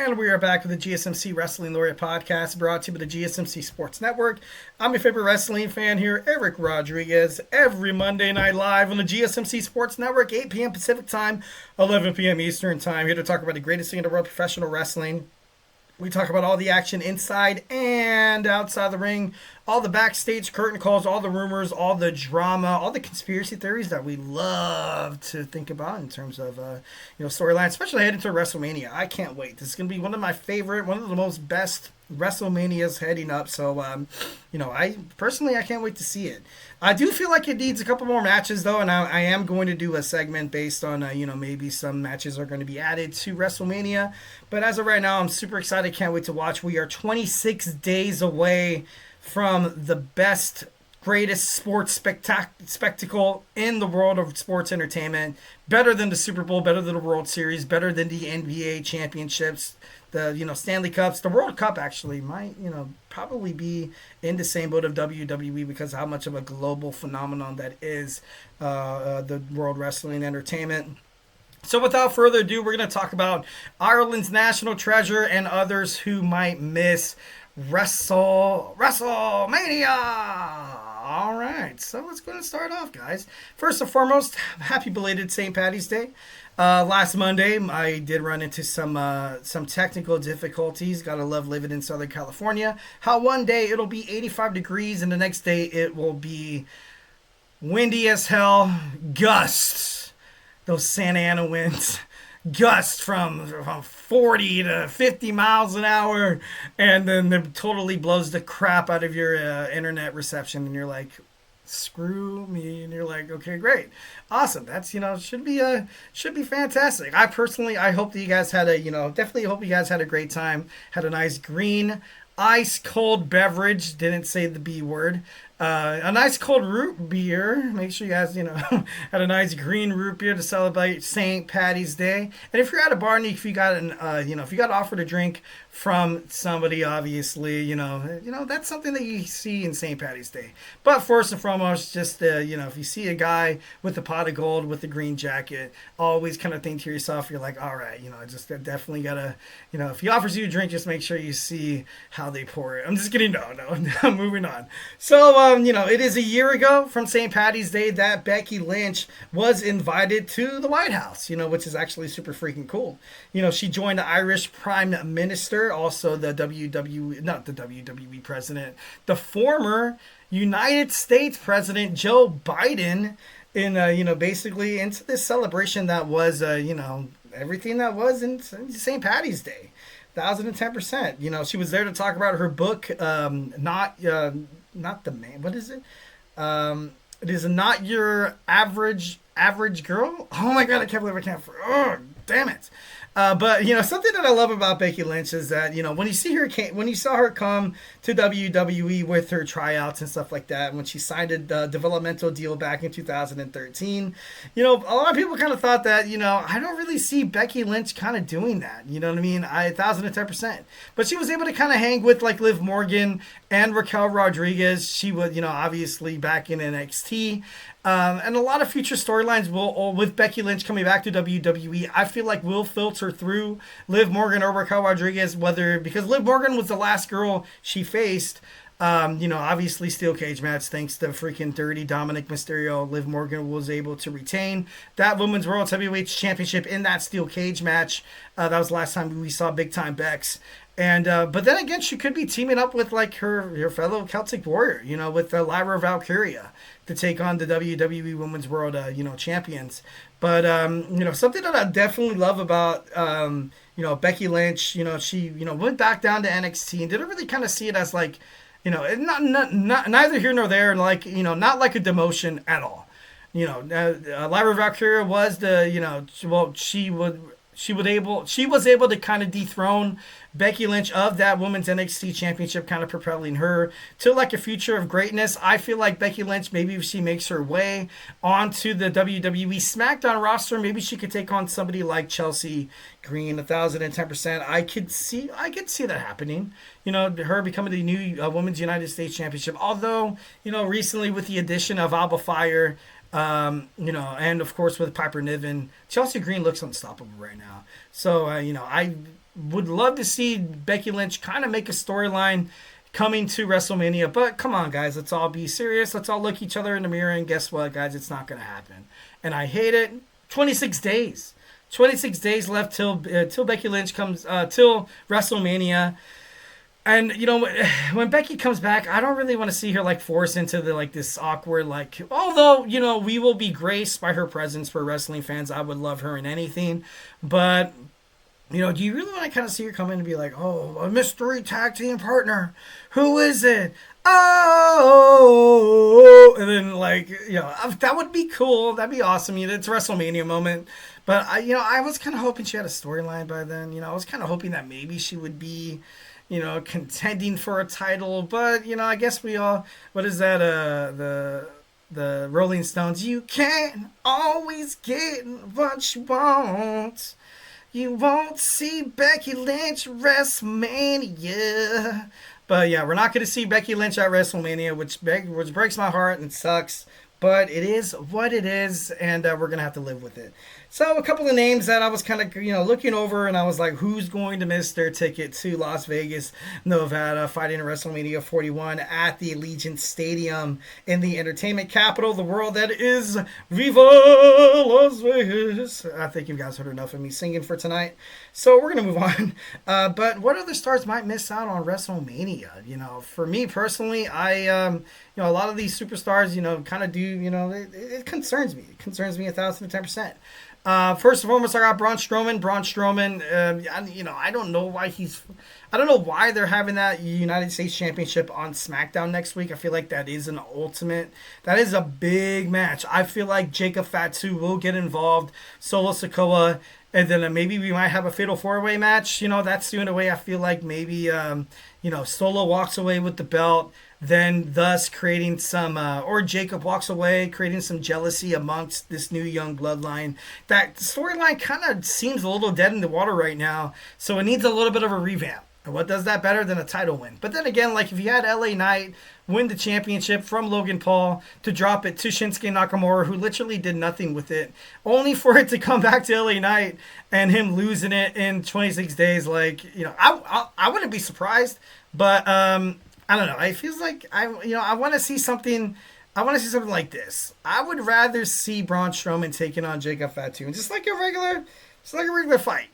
And we are back with the GSMC Wrestling Laureate podcast brought to you by the GSMC Sports Network. I'm your favorite wrestling fan here, Eric Rodriguez, every Monday night live on the GSMC Sports Network, 8 p.m. Pacific Time, 11 p.m. Eastern Time, here to talk about the greatest thing in the world, professional wrestling. We talk about all the action inside and outside the ring, all the backstage curtain calls, all the rumors, all the drama, all the conspiracy theories that we love to think about in terms of storyline, especially heading to WrestleMania. I can't wait. This is going to be one of the most best WrestleManias heading up. So, I can't wait to see it. I do feel like it needs a couple more matches, though, and I am going to do a segment based on, maybe some matches are going to be added to WrestleMania. But as of right now, I'm super excited. Can't wait to watch. We are 26 days away from the best, greatest sports spectacle in the world of sports entertainment. Better than the Super Bowl, better than the World Series, better than the NBA championships, the Stanley Cups. The World Cup actually might probably be in the same boat of WWE because of how much of a global phenomenon that is, the world wrestling entertainment. So without further ado, we're going to talk about Ireland's national treasure and others who might miss WrestleMania. All right, so let's go and start off, guys. First and foremost, happy belated St. Paddy's Day. Last Monday, I did run into some technical difficulties. Gotta love living in Southern California. How one day it'll be 85 degrees and the next day it will be windy as hell, gusts. Those Santa Ana winds, gusts from 40 to 50 miles an hour, and then it totally blows the crap out of your internet reception, and you're like, screw me, and you're like, okay, great, awesome, that's should be fantastic. I hope that you guys had definitely hope you guys had a great time, had a nice green ice cold beverage, didn't say the B word, a nice cold root beer. Make sure you guys, had a nice green root beer to celebrate St. Paddy's Day. And if you're at a bar and if you got if you got offered a drink from somebody, obviously, that's something that you see in St. Paddy's Day. But first and foremost, just if you see a guy with a pot of gold with a green jacket, always kind of think to yourself, you're like, all right, just definitely gotta, if he offers you a drink, just make sure you see how they pour it. I'm just kidding. No, moving on. So, it is a year ago from St. Paddy's Day that Becky Lynch was invited to the White House, which is actually super freaking cool. She joined the Irish Prime Minister, also the WWE president, the former United States President Joe Biden, in, basically into this celebration that was, everything that was in St. Paddy's Day. 1,010%. She was there to talk about her book, not the man. What is it? It is Not Your Average Girl. Oh my God, I can't believe I can't. Oh, damn it. But something that I love about Becky Lynch is that when you saw her come to WWE with her tryouts and stuff like that, when she signed a developmental deal back in 2013, a lot of people kind of thought that I don't really see Becky Lynch kind of doing that. You know what I mean? 1,010%. But she was able to kind of hang with like Liv Morgan and Raquel Rodriguez. She would obviously back in NXT. And a lot of future storylines with Becky Lynch coming back to WWE, I feel like will filter through Liv Morgan or Raquel Rodriguez, because Liv Morgan was the last girl she faced. Obviously steel cage match, thanks to freaking dirty Dominic Mysterio. Liv Morgan was able to retain that Women's World Heavyweight Championship in that steel cage match. That was the last time we saw Big Time Bex. And but then again, she could be teaming up with like her fellow Celtic Warrior, with Lyra Valkyria to take on the WWE Women's World, champions. But something that I definitely love about Becky Lynch, she went back down to NXT and didn't really kind of see it as like, not neither here nor there, like not like a demotion at all. Lyra Valkyria was she was able to kind of dethrone Becky Lynch of that Women's NXT Championship, kind of propelling her to like a future of greatness. I feel like Becky Lynch, maybe if she makes her way onto the WWE SmackDown roster, maybe she could take on somebody like Chelsea Green. 1,010%. I could see that happening. Her becoming the new Women's United States Championship. Although, recently with the addition of Alba Fire, and of course with Piper Niven, Chelsea Green looks unstoppable right now. So, would love to see Becky Lynch kind of make a storyline coming to WrestleMania. But come on, guys, let's all be serious. Let's all look each other in the mirror. And guess what, guys? It's not going to happen. And I hate it. 26 days. 26 days left till Becky Lynch comes, till WrestleMania. And when Becky comes back, I don't really want to see her like forced into the like this awkward like. Although we will be graced by her presence for wrestling fans. I would love her in anything, but do you really want to kind of see her come in and be like, oh, a mystery tag team partner? Who is it? Oh, and then that would be cool. That'd be awesome. It's a WrestleMania moment. But I was kind of hoping she had a storyline by then. I was kind of hoping that maybe she would be contending for a title, but I guess we all. What is that? The Rolling Stones. You can't always get what you want. You won't see Becky Lynch WrestleMania. But yeah, we're not going to see Becky Lynch at WrestleMania, which breaks my heart and sucks. But it is what it is, and we're going to have to live with it. So a couple of names that I was kind of, looking over, and I was like, who's going to miss their ticket to Las Vegas, Nevada, fighting in WrestleMania 41 at the Allegiant Stadium in the entertainment capital of the world that is Viva Las Vegas. I think you guys heard enough of me singing for tonight. So we're going to move on. But what other stars might miss out on WrestleMania? For me personally, a lot of these superstars, kind of do, it concerns me. It concerns me 1,010%. First and foremost, I got Braun Strowman. I don't know why they're having that United States Championship on SmackDown next week. I feel like that is that is a big match. I feel like Jacob Fatu will get involved, Solo Sikoa, and then maybe we might have a fatal 4-way match. That's soon away. I feel like maybe, Solo walks away with the belt, then thus creating some, or Jacob walks away, creating some jealousy amongst this new young bloodline. That storyline kind of seems a little dead in the water right now, so it needs a little bit of a revamp. And what does that better than a title win? But then again, like if you had LA Knight win the championship from Logan Paul to drop it to Shinsuke Nakamura, who literally did nothing with it, only for it to come back to LA Knight and him losing it in 26 days, I wouldn't be surprised. But I don't know. It feels like I want to see something. I want to see something like this. I would rather see Braun Strowman taking on Jacob Fatu, and just like a regular fight,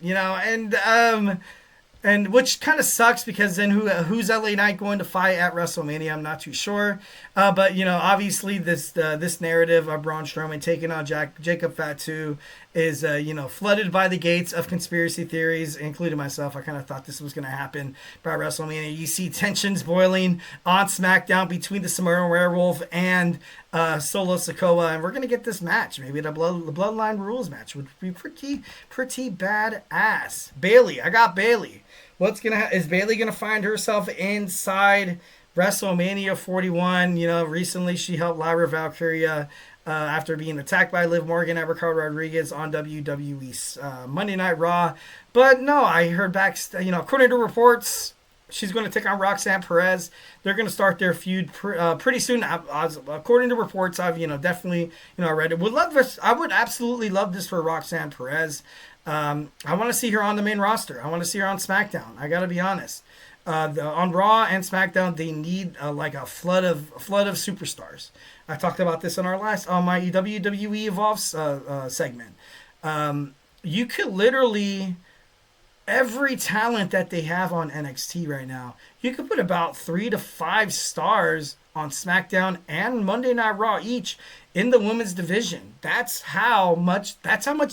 and which kind of sucks because then who's LA Knight going to fight at WrestleMania? I'm not too sure. But obviously this narrative of Braun Strowman taking on Jacob Fatu is flooded by the gates of conspiracy theories, including myself. I kind of thought this was going to happen by WrestleMania. You see tensions boiling on SmackDown between the Samoan Werewolf and Solo Sikoa, and we're going to get this match. Maybe the Bloodline Rules match would be pretty badass. Bayley, I got Bayley. Is Bayley gonna find herself inside WrestleMania 41? Recently she helped Lyra Valkyria after being attacked by Liv Morgan and Ricardo Rodriguez on WWE's Monday Night Raw. But no, I heard back, according to reports, she's going to take on Roxanne Perez. They're going to start their feud pretty soon. According to reports, I've definitely read it. Would love this. I would absolutely love this for Roxanne Perez. I want to see her on the main roster. I want to see her on SmackDown. I got to be honest. On Raw and SmackDown, they need a flood of superstars. I talked about this on my WWE Evolve segment. You could literally, every talent that they have on NXT right now, you could put about 3 to 5 stars on SmackDown and Monday Night Raw each in the women's division. That's how much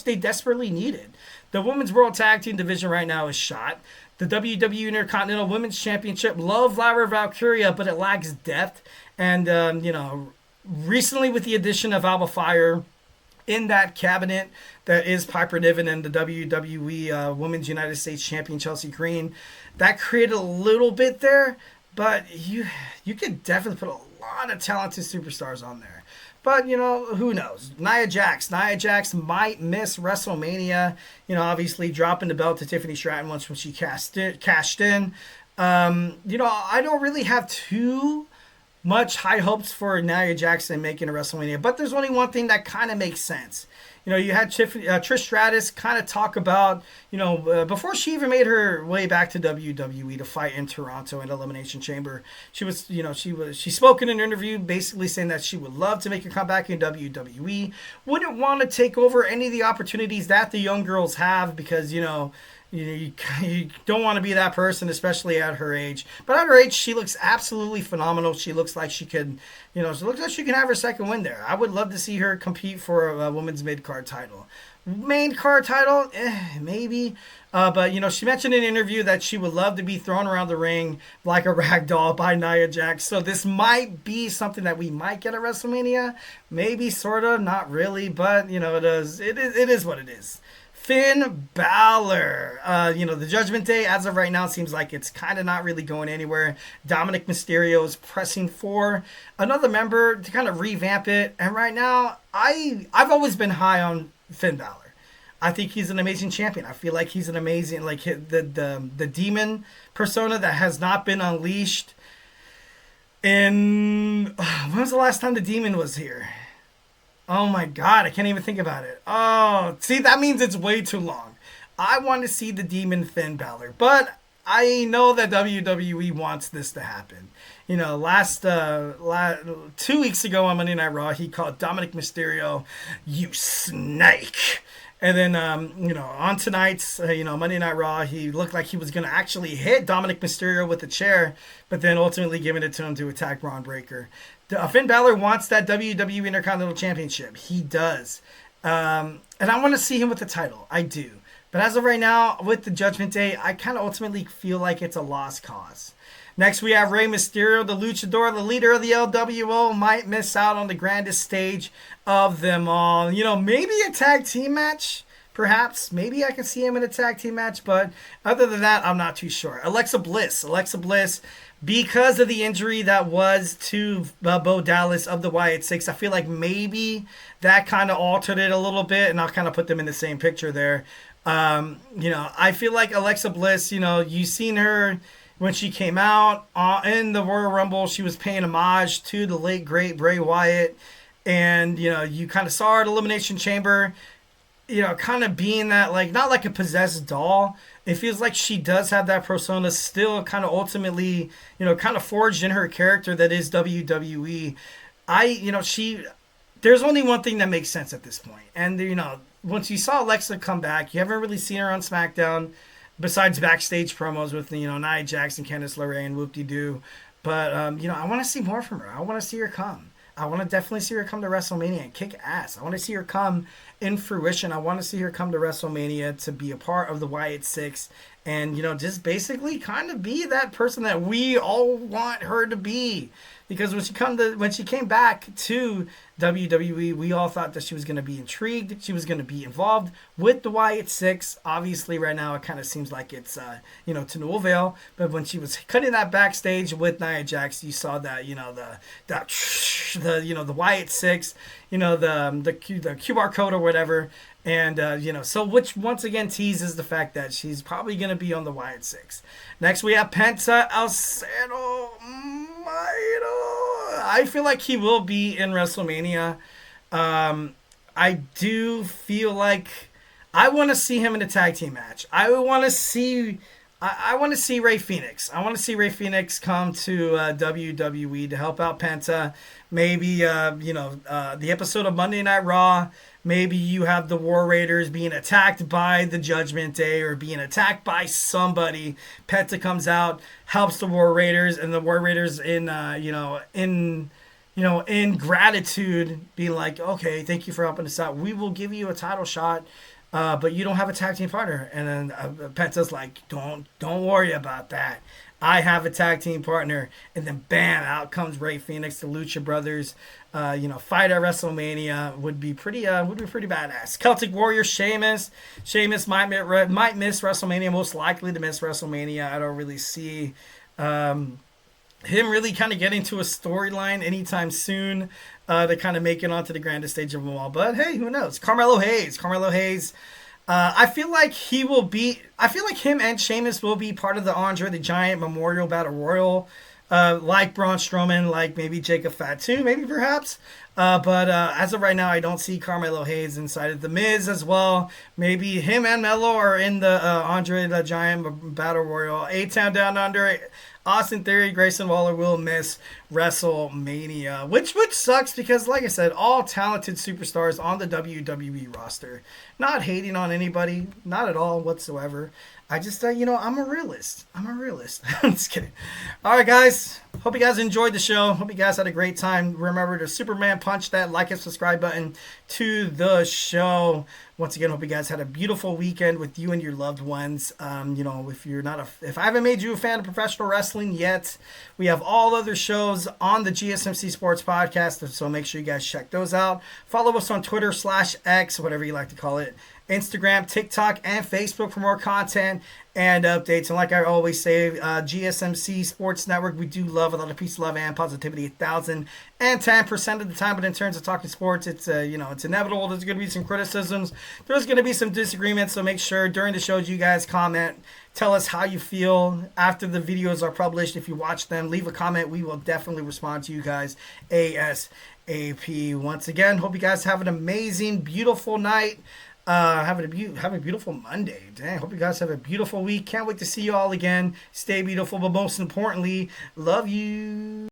they desperately needed. The Women's World Tag Team division right now is shot. The WWE Intercontinental Women's Championship, love Lyra Valkyria, but it lacks depth. And, recently with the addition of Alba Fire in that cabinet that is Piper Niven and the WWE Women's United States Champion Chelsea Green, that created a little bit there. But you could definitely put a lot of talented superstars on there. But, who knows? Nia Jax might miss WrestleMania. Obviously dropping the belt to Tiffany Stratton once when she cashed in. I don't really have too much high hopes for Nia Jackson making a WrestleMania, but there's only one thing that kind of makes sense. You know, you had Trish Stratus kind of talk about, before she even made her way back to WWE to fight in Toronto in Elimination Chamber, she spoke in an interview basically saying that she would love to make a comeback in WWE, wouldn't want to take over any of the opportunities that the young girls have because, you don't want to be that person, especially at her age. But at her age, she looks absolutely phenomenal. She looks like she could, she looks like she can have her second win there. I would love to see her compete for a women's mid-card title. Main card title, maybe. But, she mentioned in an interview that she would love to be thrown around the ring like a rag doll by Nia Jax. So this might be something that we might get at WrestleMania. Maybe, sort of, not really. But, it is what it is. Finn Balor. The Judgment Day, as of right now, seems like it's kind of not really going anywhere. Dominic Mysterio is pressing for another member to kind of revamp it. And right now, I've always been high on Finn Balor. I think he's an amazing champion. I feel like he's an amazing, the demon persona that has not been unleashed in... When was the last time the demon was here? Oh my God, I can't even think about it. Oh, see, that means it's way too long. I want to see the demon Finn Balor, but I know that WWE wants this to happen. 2 weeks ago on Monday Night Raw, he called Dominic Mysterio, "You snake." And then, on tonight's, Monday Night Raw, he looked like he was going to actually hit Dominic Mysterio with a chair, but then ultimately giving it to him to attack Braun Breaker. Finn Balor wants that WWE Intercontinental Championship. He does. And I want to see him with the title. I do. But as of right now, with the Judgment Day, I kind of ultimately feel like it's a lost cause. Next, we have Rey Mysterio, the luchador, the leader of the LWO, might miss out on the grandest stage of them all. Maybe a tag team match, perhaps. Maybe I can see him in a tag team match, but other than that, I'm not too sure. Alexa Bliss, because of the injury that was to Bo Dallas of the Wyatt Six, I feel like maybe that kind of altered it a little bit, and I'll kind of put them in the same picture there. I feel like Alexa Bliss, you've seen her when she came out in the Royal Rumble. She was paying homage to the late, great Bray Wyatt, and, you kind of saw her at Elimination Chamber, kind of being that, not like a possessed doll. It feels like she does have that persona still kind of ultimately, kind of forged in her character that is WWE. There's only one thing that makes sense at this point. And, once you saw Alexa come back, you haven't really seen her on SmackDown besides backstage promos with, Nia Jax and Candice LeRae and Whoop-De-Doo. But, I want to see more from her. I want to see her come. I want to definitely see her come to WrestleMania and kick ass. I want to see her come in fruition. I want to see her come to WrestleMania to be a part of the Wyatt Six and, just basically kind of be that person that we all want her to be. Because when she came back to WWE, we all thought that she was going to be intrigued. She was going to be involved with the Wyatt Six. Obviously, right now, it kind of seems like it's, to no avail. But when she was cutting that backstage with Nia Jax, you saw that, the Wyatt Six, the QR code or whatever. And, so which once again teases the fact that she's probably going to be on the Wyatt Six. Next, we have Penta El Zero Miedo. I feel like he will be in WrestleMania. I do feel like I want to see him in a tag team match. I want to see Rey Fenix. I want to see Rey Fenix come to WWE to help out Penta. Maybe, the episode of Monday Night Raw. Maybe you have the War Raiders being attacked by the Judgment Day or being attacked by somebody. Penta comes out, helps the War Raiders, and the War Raiders in gratitude, being like, okay, thank you for helping us out. We will give you a title shot, but you don't have a tag team partner. And then Penta's like, don't worry about that. I have a tag team partner. And then bam, out comes Rey Fenix, the Lucha Brothers. Fight at WrestleMania would be pretty badass. Celtic Warrior Sheamus might miss WrestleMania, most likely to miss WrestleMania. I don't really see him really kind of getting to a storyline anytime soon to kind of make it onto the grandest stage of them all. But hey, who knows? Carmelo Hayes. I feel like him and Sheamus will be part of the Andre the Giant Memorial Battle Royal like Braun Strowman, like maybe Jacob Fatu, maybe perhaps. But as of right now, I don't see Carmelo Hayes inside of The Miz as well. Maybe him and Melo are in the Andre the Giant Battle Royal. A-Town Down Under, Austin Theory, Grayson Waller will miss WrestleMania, which sucks because, like I said, all talented superstars on the WWE roster. Not hating on anybody, not at all whatsoever. I just, I'm a realist. I'm just kidding. All right, guys. Hope you guys enjoyed the show. Hope you guys had a great time. Remember to Superman punch that like and subscribe button to the show. Once again, hope you guys had a beautiful weekend with you and your loved ones. If I haven't made you a fan of professional wrestling yet, we have all other shows on the GSMC Sports Podcast, so make sure you guys check those out. Follow us on Twitter /X, whatever you like to call it, Instagram, TikTok, and Facebook for more content and updates. And like I always say, GSMC Sports Network, we do love a lot of peace, love, and positivity 1,010% of the time. But in terms of talking sports, it's it's inevitable. There's going to be some criticisms. There's going to be some disagreements. So make sure during the shows you guys comment. Tell us how you feel after the videos are published. If you watch them, leave a comment. We will definitely respond to you guys ASAP. Once again, hope you guys have an amazing, beautiful night. Have a beautiful Monday. Dang, hope you guys have a beautiful week. Can't wait to see you all again. Stay beautiful, but most importantly, love you.